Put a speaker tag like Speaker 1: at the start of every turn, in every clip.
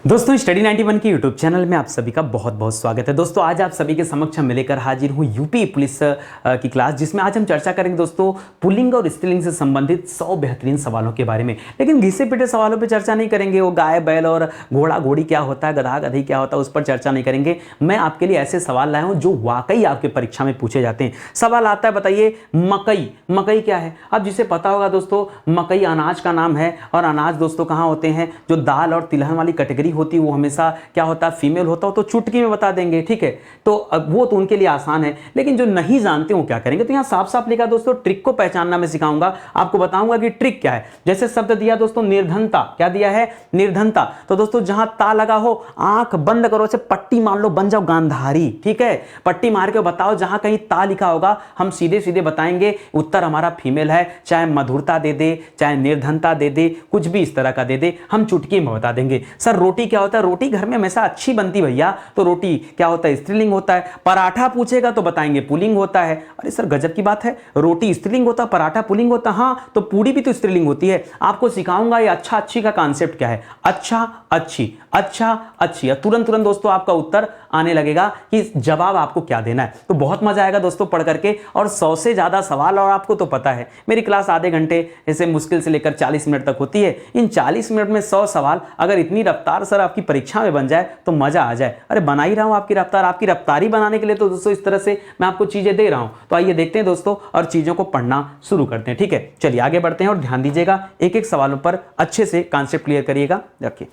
Speaker 1: दोस्तों स्टडी 91 के YouTube channel में आप सभी का बहुत बहुत स्वागत है। दोस्तों आज आप सभी के समक्ष हम लेकर हाजिर हूँ यूपी पुलिस की क्लास, जिसमें आज हम चर्चा करेंगे दोस्तों पुल्लिंग और स्त्रीलिंग से संबंधित 100 बेहतरीन सवालों के बारे में। लेकिन घिसे पिटे सवालों पर चर्चा नहीं करेंगे, वो गाय बैल और घोड़ा घोड़ी क्या होता है, गधा गधी क्या होता है, उस पर चर्चा नहीं करेंगे। मैं आपके लिए ऐसे सवाल लाया हूँ जो वाकई आपके परीक्षा में पूछे जाते हैं। सवाल आता है, बताइए मकई, मकई क्या है? अब जिसे पता होगा दोस्तों, मकई अनाज का नाम है और अनाज दोस्तों कहाँ होते हैं? जो दाल और तिलहन वाली कैटेगरी होती है वो हमेशा क्या होता है? फीमेल होता हो तो चुटकी में बता देंगे, ठीक है। तो अब वो तो उनके लिए आसान है, लेकिन जो नहीं जानते वो क्या करेंगे? तो यहाँ साफ साफ लिखा दोस्तों, ट्रिक को पहचानना मैं सिखाऊंगा, आपको बताऊंगा कि ट्रिक क्या है। जैसे शब्द दिया दोस्तों निर्धनता, क्या दिया है? निर्धनता। तो दोस्तों जहां ता लगा हो आंख बंद करो, से पट्टी मान लो, बन जाओ गांधारी, ठीक है। पट्टी मार के बताओ, जहां कहीं ता लिखा होगा हम सीधे सीधे बताएंगे उत्तर हमारा फीमेल है। चाहे मधुरता दे दे, चाहे निर्धनता दे दे, कुछ भी इस तरह का दे दे, हम चुटकी में बता देंगे। सर रोटी क्या होता है? रोटी घर में हमेशा अच्छी बनती भैया, तो रोटी क्या होता है? स्त्रीलिंग होता है। पराठा पूछेगा तो बताएंगे पुल्लिंग होता है। अरे सर गजब की बात है, रोटी स्त्रीलिंग होता, पराठा पुल्लिंग होता। हाँ तो पूड़ी भी तो स्त्रीलिंग होती है। आपको सिखाऊंगा ये अच्छा अच्छी का कॉन्सेप्ट क्या है। अच्छा अच्छी, अच्छा अच्छी, तुरंत तुरंत दोस्तों आपका उत्तर आने लगेगा कि जवाब आपको क्या देना है। तो बहुत मजा आएगा दोस्तों पढ़ करके, और 100 से ज्यादा सवाल। और आपको तो पता है मेरी क्लास आधे घंटे ऐसे मुश्किल से लेकर 40 मिनट तक होती है। इन 40 मिनट में 100 सवाल, अगर इतनी रफ्तार सर आपकी परीक्षा में बन जाए तो मजा आ जाए। अरे बना ही रहा हूं आपकी रफ्तार, आपकी रफ्तारी बनाने के लिए तो दोस्तों इस तरह से मैं आपको चीजें दे रहा हूं। तो आइए देखते हैं दोस्तों और चीजों को पढ़ना शुरू करते हैं, ठीक है। चलिए आगे बढ़ते हैं और ध्यान दीजिएगा, एक एक सवालों पर अच्छे से कॉन्सेप्ट क्लियर करिएगा। रखिए,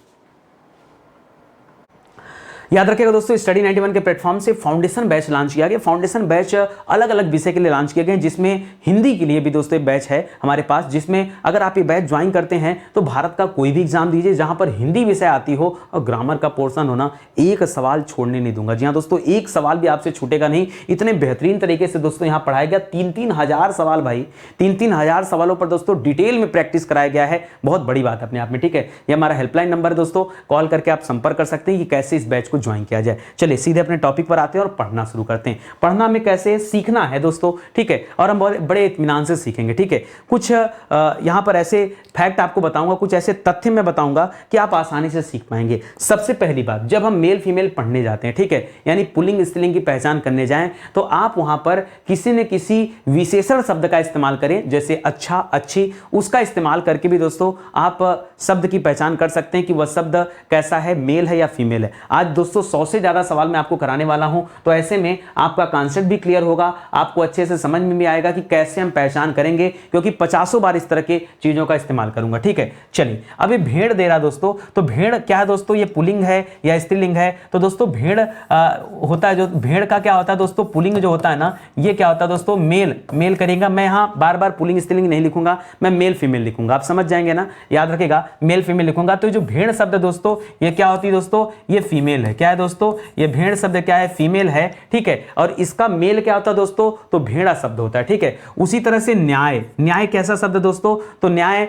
Speaker 1: याद रखिएगा दोस्तों, स्टडी 91 के प्लेटफॉर्म से फाउंडेशन बैच लॉन्च किया गया। फाउंडेशन बैच अलग अलग विषय के लिए लॉन्च किए गए, जिसमें हिंदी के लिए भी दोस्तों बैच है हमारे पास, जिसमें अगर आप ये बैच ज्वाइन करते हैं तो भारत का कोई भी एग्जाम दीजिए जहां पर हिंदी विषय आती हो और ग्रामर का पोर्शन होना, एक सवाल छोड़ने नहीं दूंगा। जी हाँ दोस्तों, एक सवाल भी आपसे छूटेगा नहीं। इतने बेहतरीन तरीके से दोस्तों यहाँ पढ़ाया गया। 3-3 हजार सवाल भाई, 3-3 हजार सवालों पर दोस्तों डिटेल में प्रैक्टिस कराया गया है। बहुत बड़ी बात अपने आप में, ठीक है। ये हमारा हेल्पलाइन नंबर है दोस्तों, कॉल करके आप संपर्क कर सकते हैं कि कैसे इस बैच को ज्वाइन किया जाए। चलिए सीधे अपने टॉपिक पर आते हैं और पढ़ना शुरू करते हैं। पढ़ना में कैसे सीखना है दोस्तों, ठीक है, और हम बड़े इत्मीनान से सीखेंगे, ठीक है। कुछ यहां पर ऐसे फैक्ट आपको बताऊंगा, कुछ ऐसे तथ्य मैं बताऊंगा कि आप आसानी से सीख पाएंगे। सबसे पहली बात, जब हम मेल फीमेल पढ़ने जाते हैं, ठीक है, यानी पुल्लिंग स्त्रीलिंग की पहचान करने जाएं, तो आप वहां पर किसी न किसी विशेषण शब्द का इस्तेमाल करें, जैसे अच्छा अच्छी, उसका इस्तेमाल करके भी दोस्तों आप शब्द की पहचान कर सकते हैं कि वह शब्द कैसा है, मेल है या फीमेल है। आज दोस्तों 100 से ज्यादा सवाल मैं आपको कराने वाला हूं, तो ऐसे में आपका कॉन्सेप्ट भी क्लियर होगा, आपको अच्छे से समझ में भी आएगा कि कैसे हम पहचान करेंगे, क्योंकि 50 बार इस तरह के चीजों का इस्तेमाल करूंगा, ठीक है। चलिए, अभी भेड़ दे रहा दोस्तों, तो भेड़ क्या है दोस्तों? ये पुल्लिंग है या स्त्रीलिंग है? तो दोस्तों भेड़ होता है, जो भेड़ का क्या होता है दोस्तों, पुल्लिंग जो होता है ना, ये क्या होता है दोस्तों? मेल, मेल करेगा। मैं यहां बार बार पुल्लिंग स्त्रीलिंग नहीं लिखूंगा, मैं मेल फीमेल लिखूंगा, आप समझ जाएंगे ना, याद रखेगा, मेल फीमेल लिखूंगा। तो जो भेड़ शब्द दोस्तों, ये क्या होती है दोस्तों? ये फीमेल है। क्या है दोस्तों? ये भेड़ शब्द क्या है? फीमेल है, ठीक है। और इसका मेल क्या होता है दोस्तों? तो भेड़ा शब्द होता है, ठीक है। उसी तरह से न्याय, न्याय कैसा शब्द दोस्तों? तो न्याय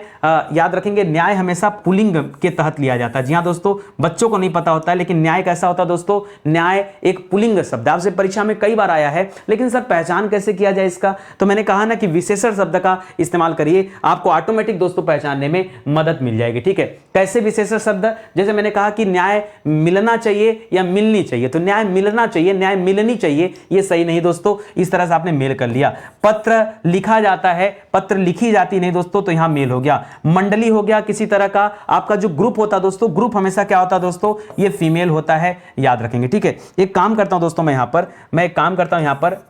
Speaker 1: याद रखेंगे, न्याय हमेशा पुल्लिंग के तहत लिया जाता है। जी हाँ दोस्तों, बच्चों को नहीं पता होता है, लेकिन न्याय कैसा होता है दोस्तों? न्याय एक पुल्लिंग शब्द, आपसे परीक्षा में कई बार आया है। लेकिन सर पहचान कैसे किया जाए इसका? तो मैंने कहा ना कि विशेषण शब्द का इस्तेमाल करिए, आपको ऑटोमेटिक दोस्तों पहचानने में मदद मिल जाएगी, ठीक है। कैसे विशेषण शब्द? जैसे मैंने कहा कि न्याय मिलना चाहिए या मिलनी चाहिए, तो न्याय मिलना चाहिए, न्याय मिलनी चाहिए, ये सही नहीं दोस्तों। इस तरह से आपने मेल कर लिया। पत्र लिखा जाता है, पत्र लिखी जाती नहीं दोस्तों, तो यहां मेल हो गया। मंडली हो गया किसी तरह का, आपका जो ग्रुप होता है दोस्तों, ग्रुप हमेशा क्या होता है दोस्तों? ये फीमेल होता है, याद रखेंगे, ठीक है। एक काम करता हूं दोस्तों, मैं एक काम करता हूं, यहां पर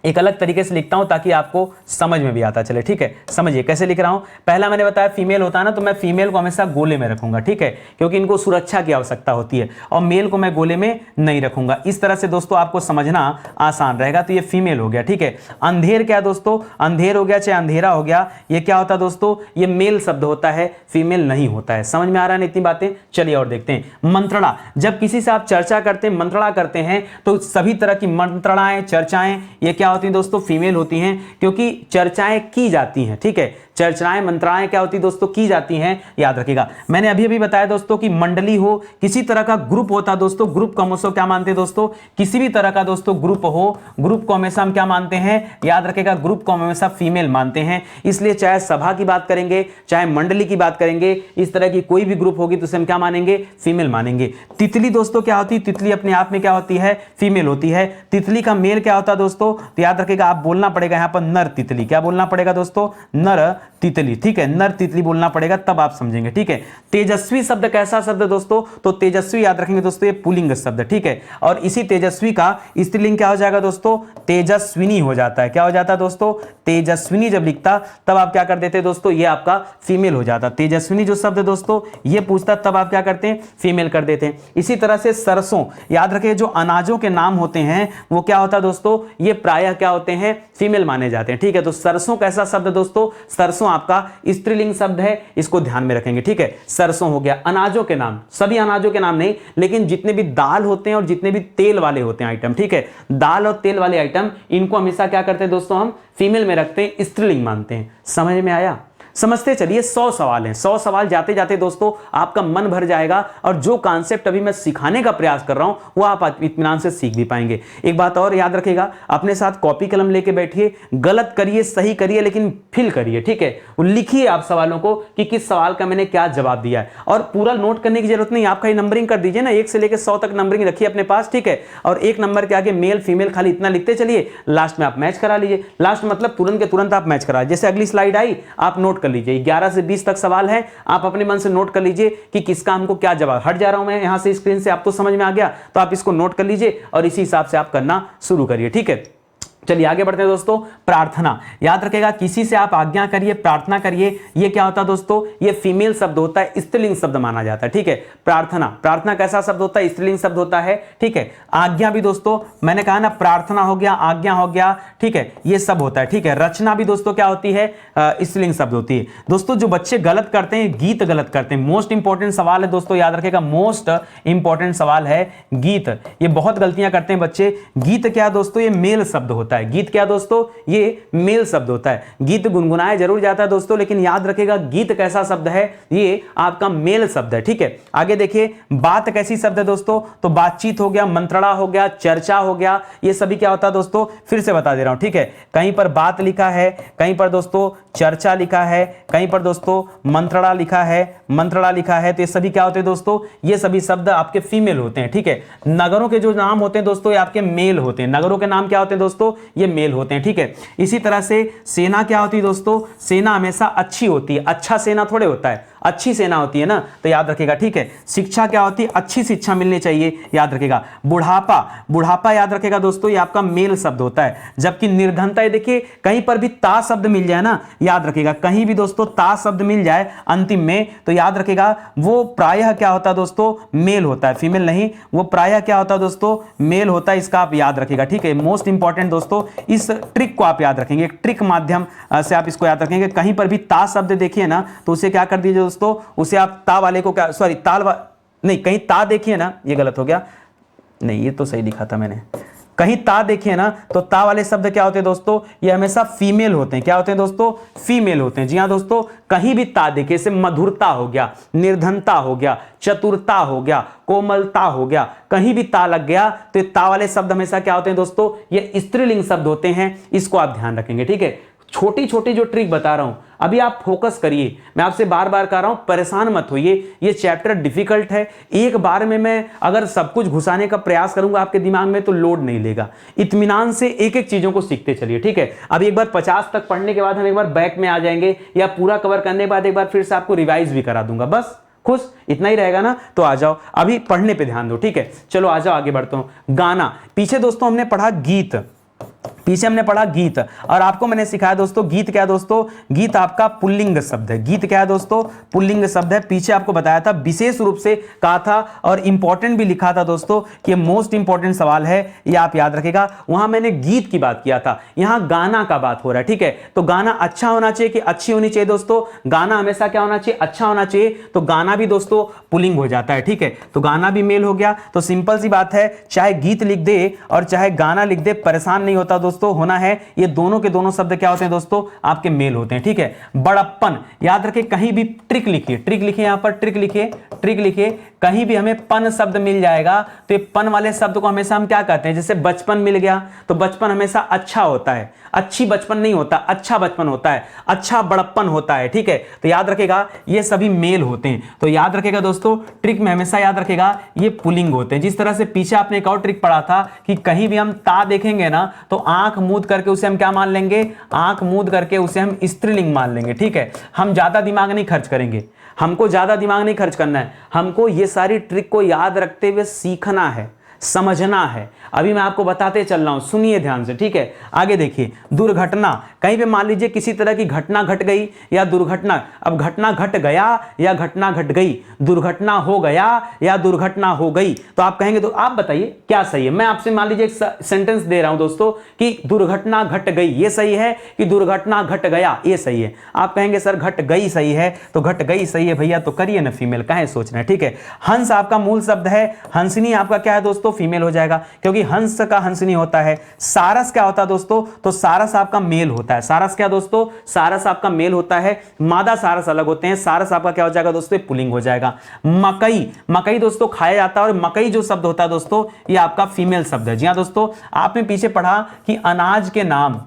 Speaker 1: एक अलग तरीके से लिखता हूं ताकि आपको समझ में भी आता चले, ठीक है। समझिए कैसे लिख रहा हूं। पहला मैंने बताया फीमेल होता है ना, तो मैं फीमेल को हमेशा गोले में रखूंगा, ठीक है, क्योंकि इनको सुरक्षा की आवश्यकता होती है, और मेल को मैं गोले में नहीं रखूंगा। इस तरह से दोस्तों आपको समझना आसान रहेगा। तो ये फीमेल हो गया, ठीक है। अंधेर क्या दोस्तों? अंधेर हो गया, चाहे अंधेरा हो गया, ये क्या होता है दोस्तों? ये मेल शब्द होता है, फीमेल नहीं होता है। समझ में आ रहा है ना इतनी बातें? चलिए और देखते हैं। मंत्रणा, जब किसी से आप चर्चा करते हैं, मंत्रणा करते हैं, तो सभी तरह की मंत्रणाएं, चर्चाएं, ये क्या होती हैं दोस्तों? फीमेल होती हैं, क्योंकि चर्चाएं की जाती हैं, ठीक है। चर्चाएं मंत्राएं क्या होती दोस्तों, की जाती हैं, याद रखिएगा। मैंने अभी अभी बताया दोस्तों कि मंडली हो, किसी तरह का ग्रुप होता दोस्तों, ग्रुप को हमेशा क्या मानते हैं दोस्तों, किसी भी तरह का दोस्तों ग्रुप हो, ग्रुप को हमेशा हम क्या मानते हैं, याद रखिएगा, ग्रुप को हम हमेशा फीमेल मानते हैं। इसलिए चाहे सभा की बात करेंगे, चाहे मंडली की बात करेंगे, इस तरह की कोई भी ग्रुप होगी तो उसे हम क्या मानेंगे, फीमेल मानेंगे। तितली दोस्तों क्या होती है, तितली अपने आप में क्या होती है, फीमेल होती है। तितली का मेल क्या होता है दोस्तों, तो याद रखिएगा, आप बोलना पड़ेगा यहां पर नर तितली, क्या बोलना पड़ेगा दोस्तों, नर तितली, ठीक है, नर तितली बोलना पड़ेगा, तब आप समझेंगे, ठीक है। तेजस्वी शब्द कैसा शब्द है दोस्तों, तो तेजस्वी याद रखेंगे दोस्तों, ये पुल्लिंग शब्द, ठीक है। और इसी तेजस्वी का स्त्रीलिंग क्या हो जाएगा दोस्तों, तेजस्विनी हो जाता है। क्या हो जाता है दोस्तों, तेजस्विनी जब लिखता तब आप क्या कर देते दोस्तों, ये आपका फीमेल हो जाता। तेजस्विनी जो शब्द है दोस्तों ये पूछता, तब आप क्या करते हैं, फीमेल कर देते हैं। इसी तरह से सरसों, याद रखिए, जो अनाजों के नाम होते हैं वो क्या होता है दोस्तों, ये प्रायः क्या होते हैं, फीमेल माने जाते हैं, ठीक है। तो सरसों कैसा शब्द दोस्तों, सरसों आपका स्त्रीलिंग शब्द है, इसको ध्यान में रखेंगे, ठीक है। सरसों हो गया। अनाजों के नाम, सभी अनाजों के नाम नहीं, लेकिन जितने भी दाल होते हैं और जितने भी तेल वाले होते हैं आइटम, ठीक है, दाल और तेल वाले आइटम, इनको हमेशा क्या करते हैं दोस्तों, हम फीमेल में रखते हैं, स्त्रीलिंग मानते हैं। समझ में आया? समझते चलिए। 100 सवाल हैं, 100 सवाल जाते जाते दोस्तों आपका मन भर जाएगा, और जो कॉन्सेप्ट अभी मैं सिखाने का प्रयास कर रहा हूं वो आप इत्मीनान से सीख भी पाएंगे। एक बात और याद रखिएगा, अपने साथ कॉपी कलम लेके बैठिए, गलत करिए सही करिए लेकिन फिल करिए, ठीक है। लिखिए आप सवालों को कि किस सवाल का मैंने क्या जवाब दिया है, और पूरा नोट करने की जरूरत नहीं, आप कहीं नंबरिंग कर दीजिए ना, 1 से लेकर 100 तक नंबरिंग रखिए अपने पास, ठीक है। और एक नंबर के आगे मेल फीमेल खाली इतना लिखते चलिए, लास्ट में आप मैच करा लीजिए। लास्ट मतलब तुरंत के तुरंत आप मैच करा, जैसे अगली स्लाइड आई आप नोट कर लीजिए। 11 से 20 तक सवाल है, आप अपने मन से नोट कर लीजिए कि किसका हमको क्या जवाब। हट जा रहा हूं मैं यहां से स्क्रीन से, आप तो समझ में आ गया, तो आप इसको नोट कर लीजिए और इसी हिसाब से आप करना शुरू करिए, ठीक है। चलिए आगे बढ़ते हैं दोस्तों। प्रार्थना, याद रखेगा, किसी से आप आज्ञा करिए, प्रार्थना करिए, ये क्या होता है दोस्तों, ये फीमेल शब्द होता है, स्त्रीलिंग शब्द माना जाता है, ठीक है। प्रार्थना, प्रार्थना कैसा शब्द होता है, स्त्रीलिंग शब्द होता है, ठीक है। आज्ञा भी दोस्तों मैंने कहा ना, प्रार्थना हो गया, आज्ञा हो गया, ठीक है, ये सब होता है, ठीक है। रचना भी दोस्तों क्या होती है, स्त्रीलिंग शब्द होती है। दोस्तों जो बच्चे गलत करते हैं, गीत गलत करते हैं, मोस्ट इंपॉर्टेंट सवाल है दोस्तों, याद रखेगा, मोस्ट इंपॉर्टेंट सवाल है गीत। ये बहुत गलतियां करते हैं बच्चे। गीत क्या दोस्तों, ये मेल शब्द होता है। गीत क्या दोस्तों, ये मेल शब्द होता है। गीत गुनगुनाया जरूर जाता है दोस्तों, लेकिन याद रखेगा गीत कैसा शब्द है, ये आपका मेल शब्द है, ठीक है। आगे देखिए, बात कैसी शब्द है दोस्तों, तो बातचीत हो गया, मंत्रणा हो गया, चर्चा हो गया, ये सभी क्या होता है दोस्तों, फिर से बता दे रहा हूं, ठीक है। कहीं पर बात लिखा है, कहीं पर दोस्तों चर्चा लिखा है, कहीं पर दोस्तों मंत्रणा लिखा है, मंत्रणा लिखा है, तो ये सभी क्या होते हैं दोस्तों, ये सभी शब्द आपके फीमेल होते हैं, ठीक है। नगरों के जो नाम होते हैं दोस्तों ये आपके मेल होते हैं। नगरों के नाम क्या होते हैं दोस्तों, ये मेल होते हैं, ठीक है। इसी तरह से सेना क्या होती है दोस्तों, सेना हमेशा अच्छी होती है, अच्छा सेना थोड़े होता है, अच्छी सेना होती है ना, तो याद रखेगा, ठीक है। शिक्षा क्या होती है, अच्छी शिक्षा मिलनी चाहिए, याद रखेगा। बुढ़ापा, बुढ़ापा याद रखेगा दोस्तों, ये आपका मेल शब्द होता है। जबकि निर्धनता, ये देखिए कहीं पर भी ता शब्द मिल जाए ना, याद रखेगा, कहीं भी दोस्तों ता शब्द मिल जाए अंतिम में, तो याद रखेगा वो प्रायः क्या होता है दोस्तों, मेल होता है, फीमेल नहीं, वो प्रायः क्या होता है दोस्तों, मेल होता है। इसका आप याद रखेगा, ठीक है। मोस्ट इंपॉर्टेंट दोस्तों, इस ट्रिक को आप याद रखेंगे, एक ट्रिक माध्यम से आप इसको याद रखेंगे। कहीं पर भी ता शब्द देखिए ना, तो उसे क्या कर दीजिए दोस्तों, उसे आप ता वाले को क्या, सॉरी नहीं, कहीं ता देखिए ना, ये गलत हो गया, नहीं ये तो सही लिखा था मैंने, कहीं ता देखिए ना, तो ता वाले शब्द क्या होते हैं दोस्तों, ये हमेशा फीमेल होते हैं। क्या होते हैं दोस्तों, फीमेल होते हैं। जी हाँ दोस्तों, कहीं भी ता देखिए, जैसे मधुरता हो गया, निर्धनता हो गया, चतुरता हो गया, कोमलता हो गया, कहीं भी ता लग गया तो ये ता वाले शब्द हमेशा क्या होते हैं दोस्तों, ये स्त्रीलिंग शब्द होते हैं। इसको आप ध्यान रखेंगे, ठीक है। छोटी छोटी जो ट्रिक बता रहा हूं, अभी आप फोकस करिए, मैं आपसे बार बार कह रहा हूं, परेशान मत होइए, ये चैप्टर डिफिकल्ट है। एक बार में मैं अगर सब कुछ घुसाने का प्रयास करूंगा आपके दिमाग में तो लोड नहीं लेगा। इत्मीनान से एक एक चीजों को सीखते चलिए, ठीक है। अभी एक बार 50 तक पढ़ने के बाद हम एक बार बैक में आ जाएंगे, या पूरा कवर करने के बाद एक बार फिर से आपको रिवाइज भी करा दूंगा, बस खुश इतना ही रहेगा ना, तो आ जाओ, अभी पढ़ने पे ध्यान दो, ठीक है। चलो आ जाओ, आगे बढ़ता हूं। गाना, पीछे दोस्तों हमने पढ़ा गीत, पीछे हमने पढ़ा गीत, और आपको मैंने सिखाया दोस्तों गीत क्या है दोस्तों, गीत आपका पुल्लिंग शब्द है। गीत क्या है दोस्तों, पुल्लिंग शब्द है। पीछे आपको बताया था, विशेष रूप से कहा था और इंपॉर्टेंट भी लिखा था दोस्तों कि मोस्ट इंपॉर्टेंट सवाल है, ये आप याद रखेगा। वहां मैंने गीत की बात किया था, यहां गाना का बात हो रहा है, ठीक है। तो गाना अच्छा होना चाहिए कि अच्छी होनी चाहिए दोस्तों, गाना हमेशा क्या होना चाहिए, अच्छा होना चाहिए। तो गाना भी दोस्तों पुल्लिंग हो जाता है, ठीक है। तो गाना भी मेल हो गया। तो सिंपल सी बात है, चाहे गीत लिख दे और चाहे गाना लिख दे, परेशान नहीं होता दोस्तों, दोस्तों होना है, ये दोनों के दोनों शब्द क्या होते हैं दोस्तों, आपके मेल होते हैं। ठीक है, बड़प्पन, याद रखिए कहीं भी ट्रिक लिखिए, ट्रिक लिखिए, यहां पर ट्रिक लिखिए, ट्रिक लिखिए, कहीं भी हमें पन शब्द मिल जाएगा तो ये पन वाले शब्द को हमेशा हम क्या कहते हैं, जैसे बचपन मिल गया तो बचपन हमेशा अच्छा होता है, अच्छी बचपन नहीं होता, अच्छा बचपन होता है, अच्छा बड़प्पन होता है। ठीक है, तो याद रखेगा ये सभी मेल होते हैं। तो याद रखेगा दोस्तों, ट्रिक में हमेशा याद रखेगा ये पुल्लिंग होते हैं। जिस तरह से पीछे आपने एक और ट्रिक पढ़ा था कि कहीं भी हम ता देखेंगे ना तो आंख मूंद करके उसे हम क्या मान लेंगे, आंख मूंद करके उसे हम स्त्रीलिंग मान लेंगे। ठीक है, हम ज्यादा दिमाग नहीं खर्च करेंगे, हमको ज्यादा दिमाग नहीं खर्च करना है, हमको ये सारी ट्रिक को याद रखते हुए सीखना है, समझना है। अभी मैं आपको बताते चल रहा हूं, सुनिए ध्यान से। ठीक है, आगे देखिए, दुर्घटना, कहीं पे मान लीजिए किसी तरह की घटना घट गई या दुर्घटना, अब घटना घट गया या घटना घट गई, दुर्घटना हो गया या दुर्घटना हो गई, तो आप कहेंगे तो आप बताइए क्या सही है। मैं आपसे मान लीजिए एक सेंटेंस दे रहा हूं दोस्तों कि दुर्घटना घट गई, ये सही है कि दुर्घटना घट गया, ये सही है। आप कहेंगे सर घट गई सही है, तो घट गई सही है भैया, तो करिए ना फीमेल, काहे सोच रहे हैं। ठीक है, हंस आपका मूल शब्द है, हंसनी आपका क्या है दोस्तों, फीमेल हो जाएगा, क्योंकि हंस का हंसनी होता है। सारस क्या होता है दोस्तों, तो सारस आपका मेल होता है। सारस क्या दोस्तों, सारस आपका मेल होता है, मादा सारस अलग होते हैं। सारस आपका क्या हो जाएगा दोस्तों, पुल्लिंग हो जाएगा। मकई, मकई दोस्तों खाया जाता है, और मकई जो शब्द होता है दोस्तों ये आपका फीमेल शब्द है। जी हाँ दोस्तों, आपने पीछे पढ़ा कि अनाज के नाम,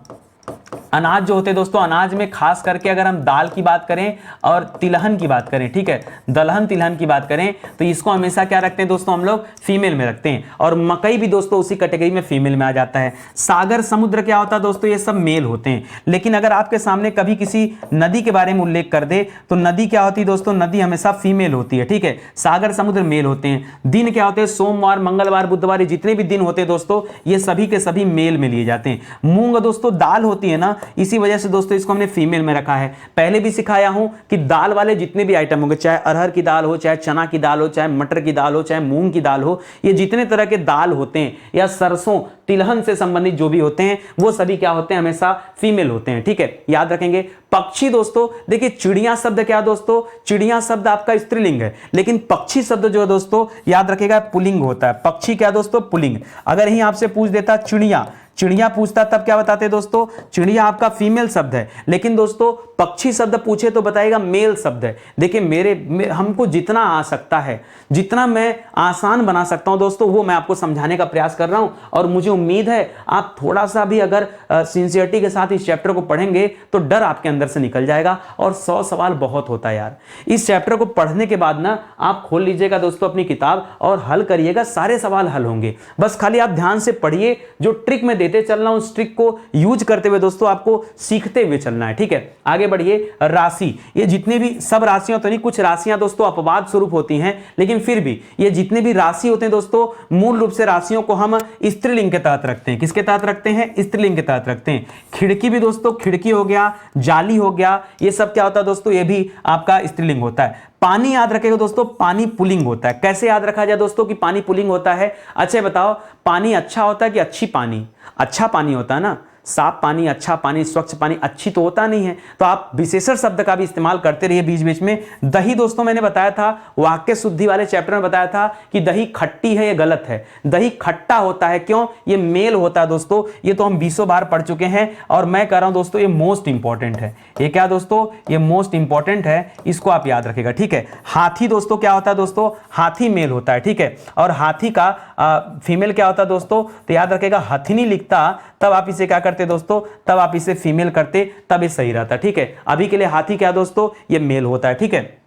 Speaker 1: अनाज जो होते हैं दोस्तों, अनाज में खास करके अगर हम दाल की बात करें और तिलहन की बात करें, ठीक है, दलहन तिलहन की बात करें, तो इसको हमेशा क्या रखते हैं दोस्तों, हम लोग फीमेल में रखते हैं। और मकई भी दोस्तों उसी कैटेगरी में फीमेल में आ जाता है। सागर समुद्र क्या होता है दोस्तों, ये सब मेल होते हैं। लेकिन अगर आपके सामने कभी किसी नदी के बारे में उल्लेख कर दे तो नदी क्या होती है दोस्तों, नदी हमेशा फीमेल होती है। ठीक है, सागर समुद्र मेल होते हैं। दिन क्या होते हैं, सोमवार मंगलवार बुधवार, जितने भी दिन होते हैं दोस्तों ये सभी के सभी मेल में लिए जाते हैं। मूंग दोस्तों दाल होती है ना, इसी वजह से दोस्तों इसको हमने फीमेल में रखा है। पहले भी सिखाया हूं कि दाल वाले जितने भी आइटम होंगे, चाहे अरहर की दाल हो, चाहे चना की दाल हो, चाहे मटर की दाल हो, चाहे मूंग की दाल हो, ये जितने तरह के दाल होते हैं या सरसों तिलहन से संबंधित जो भी होते हैं वो सभी क्या होते हैं, हमेशा फीमेल होते हैं। ठीक है, याद रखेंगे। पक्षी दोस्तों, देखिए चिड़िया शब्द क्या दोस्तों, चिड़िया शब्द आपका स्त्रीलिंग है, लेकिन पक्षी शब्द जो है दोस्तों याद रखेगा पुल्लिंग होता है। पक्षी क्या दोस्तों, पुल्लिंग। अगर यही आपसे पूछ देता चिड़िया, चिड़िया पूछता तब क्या बताते दोस्तों, चिड़िया आपका फीमेल शब्द है, लेकिन दोस्तों पक्षी शब्द पूछे तो बताएगा मेल शब्द है। देखिए हमको जितना आ सकता है, जितना मैं आसान बना सकता हूं दोस्तों, वो मैं आपको समझाने का प्रयास कर रहा हूं। और मुझे उम्मीद है आप थोड़ा सा भी अगर सिंसियरिटी के साथ इस चैप्टर को पढ़ेंगे तो डर आपके अंदर से निकल जाएगा। और 100 सवाल बहुत होता है यार। इस चैप्टर को पढ़ने के बाद ना आप खोल लीजिएगा दोस्तों अपनी किताब और हल करिएगा, सारे सवाल हल होंगे। बस खाली आप ध्यान से पढ़िए, जो ट्रिक में देते चल रहा हूं उस ट्रिक को यूज करते हुए दोस्तों आपको सीखते हुए चलना है। ठीक है, आगे बढ़िए। राशि, ये जितने भी सब राशियां तो नहीं, कुछ राशियां दोस्तों अपवाद स्वरूप होती हैं, लेकिन फिर भी ये जितने भी राशि होते हैं दोस्तों, मूल रूप से राशियों को हम स्त्रीलिंग के तहत रखते हैं। किसके तहत रखते हैं, स्त्रीलिंग के तहत रखते हैं। खिड़की भी दोस्तों, खिड़की हो गया, जाली हो गया, ये सब क्या होता है दोस्तों, ये भी आपका स्त्रीलिंग होता है। पानी याद रखेगा दोस्तों, पानी पुल्लिंग होता है। कैसे याद रखा जाए दोस्तों कि पानी पुल्लिंग होता है, अच्छा बताओ, पानी अच्छा होता है कि अच्छी पानी, अच्छा पानी होता है ना, साफ पानी, अच्छा पानी, स्वच्छ पानी, अच्छी तो होता नहीं है। तो आप विशेषण शब्द का भी इस्तेमाल करते रहिए बीच बीच में। दही दोस्तों मैंने बताया था, वाक्य शुद्धि वाले चैप्टर में बताया था कि दही खट्टी है, ये गलत है। दही खट्टा होता है, क्यों, ये मेल होता है दोस्तों। ये तो हम 20 बार पढ़ चुके हैं और मैं कह रहा हूं दोस्तों ये मोस्ट इंपॉर्टेंट है। ये क्या दोस्तों, ये मोस्ट इंपॉर्टेंट है, इसको आप याद रखिएगा। ठीक है, हाथी दोस्तों क्या होता है दोस्तों, हाथी मेल होता है। ठीक है, और हाथी का फीमेल क्या होता है दोस्तों, तो याद रखेगा हथिनी लिखता तब आप इसे क्या करते दोस्तों, तब आप इसे फीमेल करते, तब ये सही रहता। ठीक है, अभी के लिए हाथी क्या दोस्तों, ये मेल होता है। ठीक है,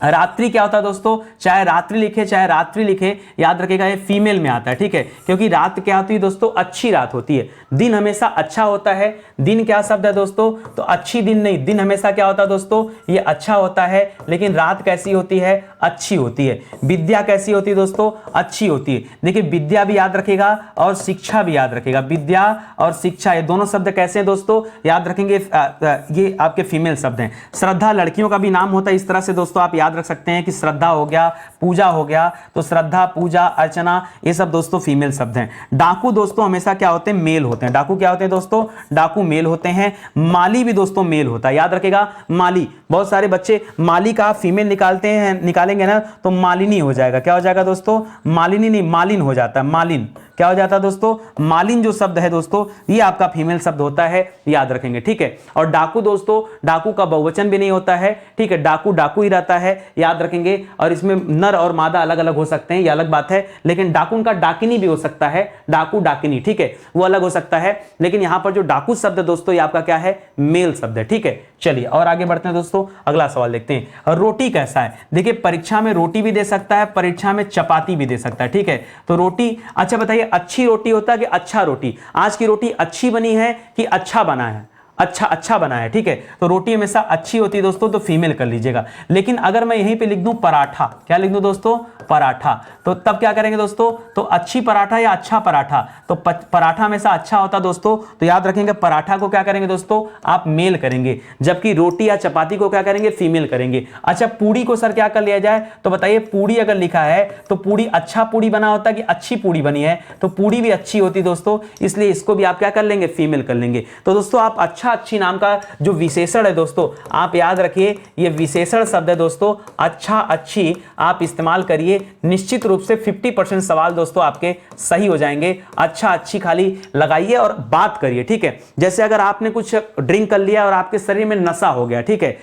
Speaker 1: रात्रि क्या होता है दोस्तों, चाहे रात्रि लिखे चाहे रात्रि लिखे, याद रखेगा ये फीमेल में आता है। ठीक है, क्योंकि रात क्या होती है दोस्तों, अच्छी रात होती है। दिन हमेशा अच्छा होता है। दिन क्या शब्द है दोस्तों, तो अच्छी दिन नहीं, दिन हमेशा क्या होता है दोस्तों, ये अच्छा होता है। लेकिन रात कैसी होती है, अच्छी होती है। विद्या कैसी होती है दोस्तों, अच्छी होती है। देखिए विद्या भी याद रखेगा और शिक्षा भी याद रखेगा। विद्या और शिक्षा ये दोनों शब्द कैसे हैं दोस्तों, याद रखेंगे, ये आपके फीमेल शब्द हैं। श्रद्धा लड़कियों का भी नाम होता है, इस तरह से दोस्तों आप याद रख सकते हैं कि श्रद्धा हो गया, पूजा हो गया, तो श्रद्धा, पूजा, अर्चना, ये सब दोस्तों फीमेल शब्द हैं। डाकू दोस्तों हमेशा क्या होते हैं, मेल होते हैं। डाकू क्या होते हैं दोस्तों, डाकू मेल होते हैं। माली भी दोस्तों मेल होता है, याद रखेगा। माली, बहुत सारे बच्चे माली का फीमेल निकालेंगे ना तो मालिनी हो जाएगा। क्या हो जाएगा दोस्तों, मालिनी नहीं, मालिन हो जाता है। मालिन, क्या हो जाता है दोस्तों, मालिन जो शब्द है दोस्तों ये आपका फीमेल शब्द होता है, याद रखेंगे, ठीक है। और डाकू दोस्तों, डाकू का बहुवचन भी नहीं होता है, ठीक है, डाकू डाकू ही रहता है, याद रखेंगे। और इसमें नर और मादा अलग अलग हो सकते हैं, ये अलग बात है, लेकिन डाकुन का डाकिनी भी हो सकता है, डाकू डाकिनी, ठीक है, वो अलग हो सकता है। लेकिन यहां पर जो डाकू शब्द है दोस्तों ये आपका क्या है, मेल शब्द है, ठीक है। चलिए और आगे बढ़ते हैं दोस्तों, अगला सवाल देखते हैं। रोटी कैसा है, देखिए परीक्षा में रोटी भी दे सकता है, परीक्षा में चपाती भी दे सकता है, ठीक है। तो रोटी, अच्छा बताइए अच्छी रोटी होता है कि अच्छा रोटी, आज की रोटी अच्छी बनी है कि अच्छा बना है, अच्छा बना है, ठीक है। तो रोटी हमेशा अच्छी होती है दोस्तों, तो फीमेल कर लीजिएगा। लेकिन अगर मैं यहीं पे लिख दूं पराठा, क्या लिख दूं दोस्तों, पराठा, तो तब क्या करेंगे दोस्तों, तो अच्छी पराठा या अच्छा पराठा, तो पराठा हमेशा अच्छा होता दोस्तों, तो याद रखेंगे पराठा को क्या करेंगे दोस्तों, आप मेल करेंगे, जबकि रोटी या चपाती को क्या करेंगे, फीमेल करेंगे। अच्छा पूड़ी को सर क्या कर लिया जाए, तो बताइए पूड़ी अगर लिखा है तो पूड़ी अच्छा पूड़ी बना होता है कि अच्छी पूड़ी बनी है, तो पूड़ी भी अच्छी होती दोस्तों, इसलिए इसको भी आप क्या कर लेंगे, फीमेल कर लेंगे। तो दोस्तों आप अच्छा अच्छी नाम का जो विशेषण है दोस्तों, आप याद रखिए ये विशेषण शब्द है दोस्तों, अच्छा अच्छी आप इस्तेमाल करिए, निश्चित रूप से 50% सवाल दोस्तों आपके सही हो जाएंगे। अच्छा अच्छी खाली लगाइए और बात करिए, ठीक है। जैसे अगर आपने कुछ ड्रिंक कर लिया और आपके शरीर में नशा हो गया, ठीक है,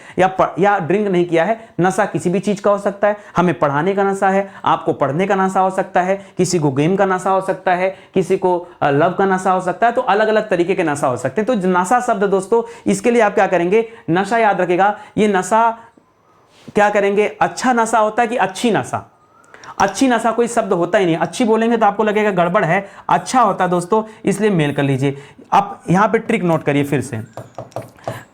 Speaker 1: या ड्रिंक नहीं किया है, नशा किसी भी चीज का हो सकता है, हमें पढ़ाने का नशा है, आपको पढ़ने का नशा हो सकता है, किसी को गेम का नशा हो सकता है, किसी को लव का नशा हो सकता है, तो अलग अलग तरीके के नशा हो सकते हैं। तो नशा शब्द दोस्तों, इसके लिए आप क्या करेंगे, नशा याद रखेगा, ये नशा क्या करेंगे, अच्छा नशा होता है कि अच्छी नशा, अच्छी नशा कोई शब्द होता ही नहीं, अच्छी बोलेंगे तो आपको लगेगा गड़बड़ है, अच्छा होता है दोस्तों, इसलिए मेल कर लीजिए। आप यहां पे ट्रिक नोट करिए फिर से,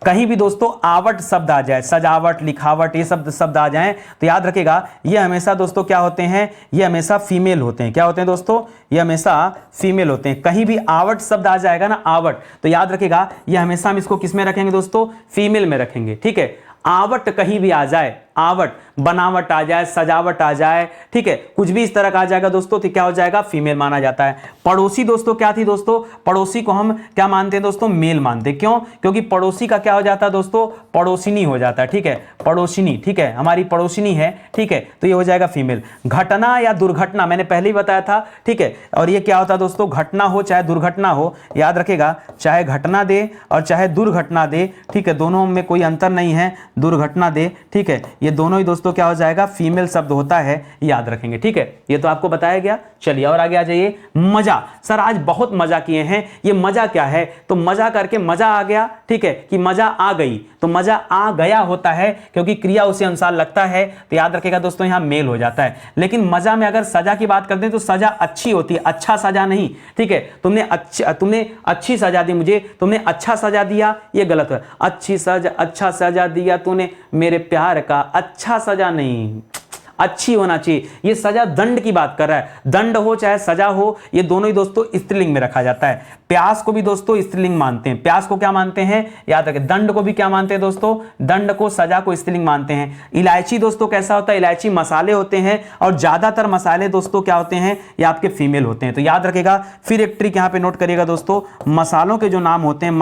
Speaker 1: कहीं भी दोस्तों आवट शब्द आ जाए, सजावट लिखावट ये शब्द आ जाएं, तो याद रखेगा ये हमेशा दोस्तों क्या होते हैं, ये हमेशा फीमेल होते हैं। क्या होते हैं दोस्तों, ये हमेशा फीमेल होते हैं। कहीं भी आवट शब्द आ जाएगा ना, आवट, तो याद रखेगा ये हमेशा हम इसको किस में रखेंगे दोस्तों, फीमेल में रखेंगे, ठीक है। आवट कहीं भी आ जाए, आवट, बनावट आ जाए, सजावट आ जाए, ठीक है, कुछ भी इस तरह का आ जाएगा दोस्तों, तो क्या हो जाएगा, फीमेल माना जाता है। पड़ोसी दोस्तों क्या थी दोस्तों, पड़ोसी को हम क्या मानते हैं दोस्तों, मेल मानते हैं। क्यों, क्योंकि पड़ोसी का क्या हो जाता है दोस्तों, पड़ोसिनी हो जाता है, ठीक है, पड़ोसिनी, ठीक है, हमारी पड़ोसिनी है, ठीक है, तो ये हो जाएगा फीमेल। घटना या दुर्घटना मैंने पहले ही बताया था, ठीक है, और ये क्या होता है दोस्तों, घटना हो चाहे दुर्घटना हो, याद रखेगा, चाहे घटना दे और चाहे दुर्घटना दे, ठीक है, दोनों में कोई अंतर नहीं है, दुर्घटना दे, ठीक है, ये दोनों ही दोस्तों क्या हो जाएगा, फीमेल शब्द होता है, याद रखेंगे, ठीक है, ये तो आपको बताया गया। चलिए और आगे आ जाइए। मजा, सर आज बहुत मजा किए हैं, ये मजा क्या है, तो मजा करके मजा आ गया, ठीक है, कि मजा आ गई, तो मजा आ गया होता है क्योंकि क्रिया उसी अनुसार लगता है, तो याद रखेगा दोस्तों यहां मेल हो जाता है। लेकिन मजा में अगर सजा की बात करते हैं तो सजा अच्छी होती है, अच्छा सजा नहीं, ठीक है, तुमने अच्छी सजा दी मुझे, तुमने अच्छा सजा दिया, ये गलत है। अच्छी सजा, अच्छा सजा दिया तूने मेरे प्यार का, अच्छा सजा नहीं, अच्छी होना चाहिए। ये सजा दंड की बात कर रहा है, दंड हो चाहे सजा हो, ये दोनों ही दोस्तों स्त्रीलिंग में रखा जाता है। प्यास को भी दोस्तों स्त्रीलिंग मानते हैं, प्यास को क्या मानते हैं, याद रखें, दंड को भी क्या मानते हैं दोस्तों, दंड को, सजा को स्त्रीलिंग मानते हैं। इलायची दोस्तों कैसा होता है, इलायची मसाले होते हैं और ज्यादातर मसाले दोस्तों क्या होते हैं, ये आपके फीमेल होते हैं। तो याद रखेगा, फिर एक ट्रिक यहां पे नोट करिएगा दोस्तों, मसालों के जो नाम होते हैं,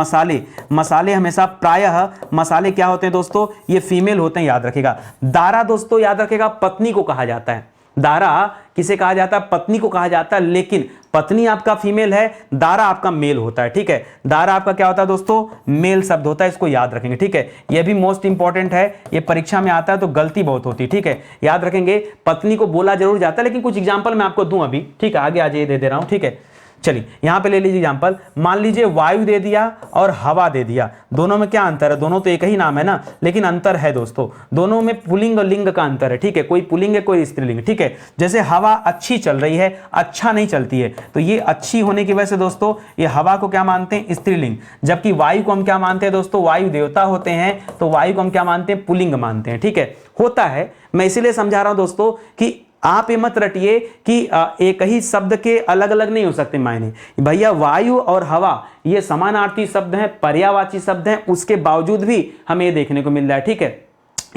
Speaker 1: मसाले हमेशा प्रायः मसाले क्या होते हैं दोस्तों, ये फीमेल होते हैं, याद रखेगा। दारा दोस्तों याद रखेगा पत्नी को कहा जाता है, दारा किसे कहा जाता है, पत्नी को कहा जाता है, लेकिन पत्नी आपका फीमेल है, दारा आपका मेल होता है, ठीक है, दारा आपका क्या होता है दोस्तों, मेल शब्द होता है, इसको याद रखेंगे, ठीक है। यह भी मोस्ट इंपॉर्टेंट है, ये परीक्षा में आता है तो गलती बहुत होती है, ठीक है, याद रखेंगे। पत्नी को बोला जरूर जाता है, लेकिन कुछ एग्जांपल मैं आपको दूं अभी, ठीक है, आगे आ जाइए, दे रहा हूं, ठीक है। चलिए यहां पे ले लीजिए एग्जांपल, मान लीजिए वायु दे दिया और हवा दे दिया, दोनों में क्या अंतर है, दोनों तो एक ही नाम है ना, लेकिन अंतर है दोस्तों, दोनों में पुल्लिंग और लिंग का अंतर है, ठीक है, कोई पुल्लिंग है कोई स्त्रीलिंग, ठीक है। जैसे हवा अच्छी चल रही है, अच्छा नहीं चलती है, तो ये अच्छी होने की वजह से दोस्तों ये हवा को क्या मानते हैं, स्त्रीलिंग, जबकि वायु को हम क्या मानते हैं दोस्तों, वायु देवता होते हैं, तो वायु को हम क्या मानते हैं, पुल्लिंग मानते हैं, ठीक है, होता है। मैं इसीलिए समझा रहा हूं दोस्तों कि आप ये मत रटिए कि एक ही शब्द के अलग अलग नहीं हो सकते मायने, भैया वायु और हवा ये समानार्थी शब्द हैं, पर्यायवाची शब्द हैं, उसके बावजूद भी हमें ये देखने को मिल रहा है, ठीक है,